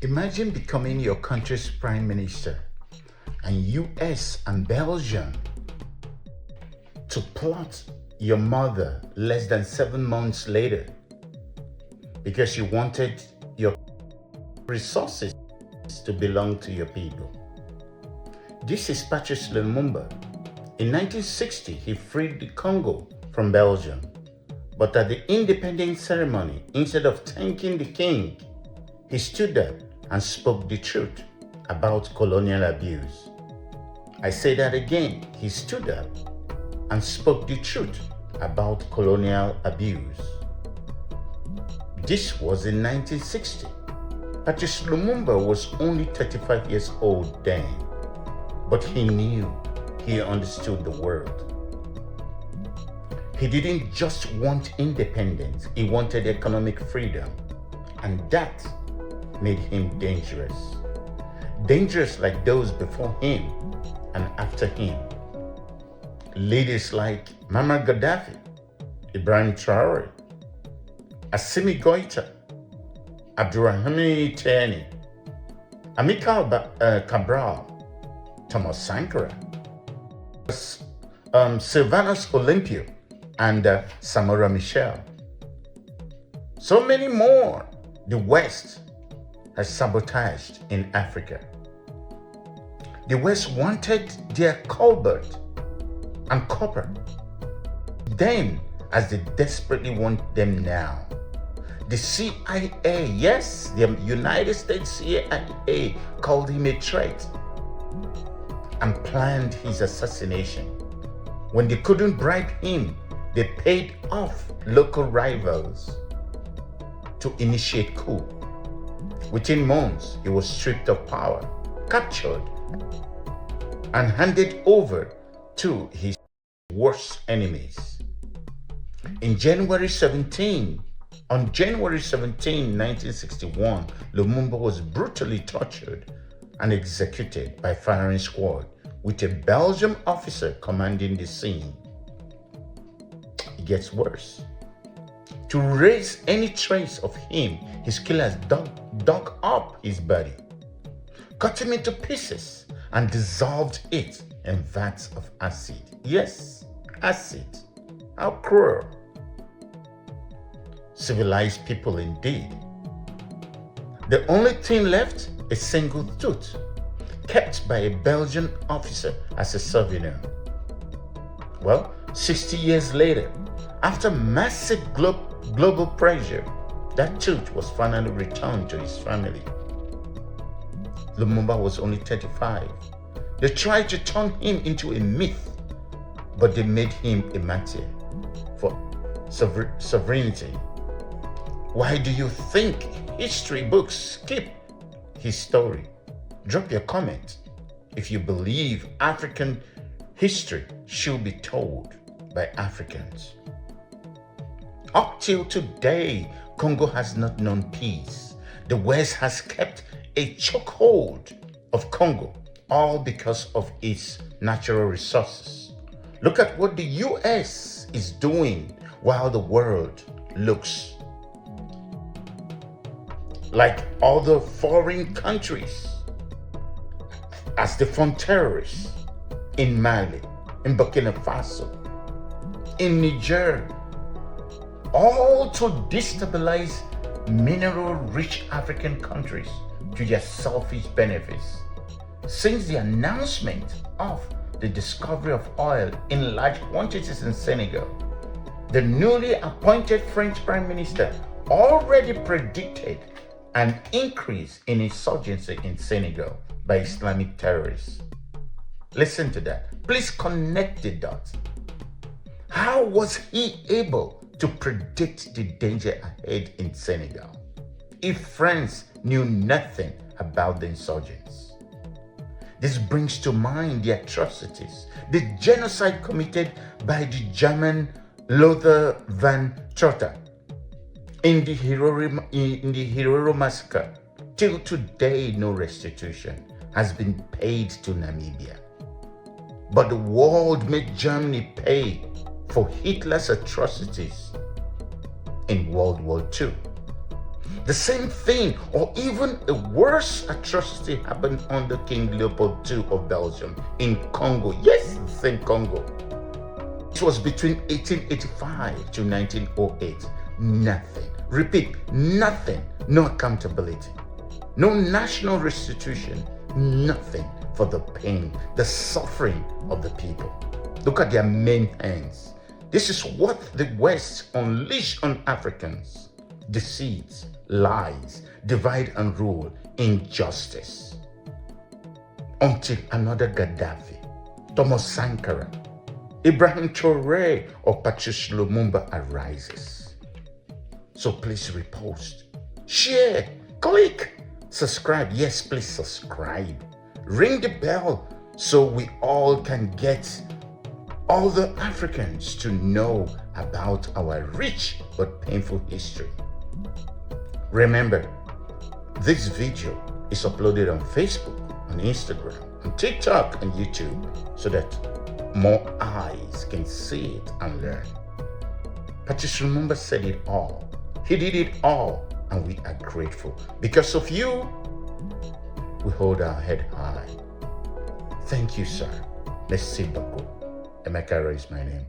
Imagine becoming your country's prime minister and US and Belgium to plot your mother less than 7 months later because you wanted your resources to belong to your people. This is Patrice Lumumba. In 1960, he freed the Congo from Belgium. But at the independence ceremony, instead of thanking the king, he stood up and spoke the truth about colonial abuse. I say that again, he stood up and spoke the truth about colonial abuse. This was in 1960. Patrice Lumumba was only 35 years old then, but he understood the world. He didn't just want independence, he wanted economic freedom, and that made him dangerous. Dangerous like those before him and after him. Leaders like Muammar Gaddafi, Ibrahim Traore, Assimi Goïta, Abdurrahmani Tiani, Amilcar Cabral, Thomas Sankara, Sylvanus Olympio, and Samora Machel. So many more the West has sabotaged in Africa. The West wanted their cobalt and copper then as they desperately want them now. The CIA, yes, the United States CIA called him a threat and planned his assassination. When they couldn't bribe him, they paid off local rivals to initiate coup. Within months, he was stripped of power, captured, and handed over to his worst enemies. On January 17, 1961, Lumumba was brutally tortured and executed by firing squad with a Belgian officer commanding the scene. It gets worse. To erase any trace of him, his killers dug up his body, cut him into pieces, and dissolved it in vats of acid. Yes, acid. How cruel. Civilized people indeed. The only thing left, a single tooth, kept by a Belgian officer as a souvenir. Well, 60 years later, after massive global pressure, that tooth was finally returned to his family. Lumumba was only 35. They tried to turn him into a myth, but they made him a martyr for sovereignty. Why do you think history books skip his story? Drop your comment if you believe African history should be told by Africans. Up till today, Congo has not known peace. The West has kept a chokehold of Congo, all because of its natural resources. Look at what the US is doing while the world looks like other foreign countries as they fund terrorists in Mali, in Burkina Faso, in Niger, all to destabilize mineral-rich African countries to their selfish benefits. Since the announcement of the discovery of oil in large quantities in Senegal, the newly appointed French Prime Minister already predicted an increase in insurgency in Senegal by Islamic terrorists. Listen to that. Please connect the dots. How was he able to predict the danger ahead in Senegal if France knew nothing about the insurgents? This brings to mind the atrocities, the genocide committed by the German Lothar von Trotha in the Herero massacre. Till today, no restitution has been paid to Namibia. But the world made Germany pay for Hitler's atrocities in World War II. The same thing, or even a worse atrocity, happened under King Leopold II of Belgium in Congo. Yes, the same Congo. It was between 1885 to 1908. Nothing. Repeat, nothing. No accountability. No national restitution. Nothing for the pain, the suffering of the people. Look at their main hands. This is what the West unleashed on Africans. Deceit, lies, divide and rule, injustice. Until another Gaddafi, Thomas Sankara, Ibrahim Traoré, or Patrice Lumumba arises. So please repost, share, click, subscribe. Yes, please subscribe. Ring the bell so we all can get all the Africans to know about our rich but painful history. Remember, this video is uploaded on Facebook, on Instagram, on TikTok, and YouTube so that more eyes can see it and learn. Patrice Lumumba said it all. He did it all, and we are grateful. Because of you, we hold our head high. Thank you, sir. Merci beaucoup. Emeka is my name.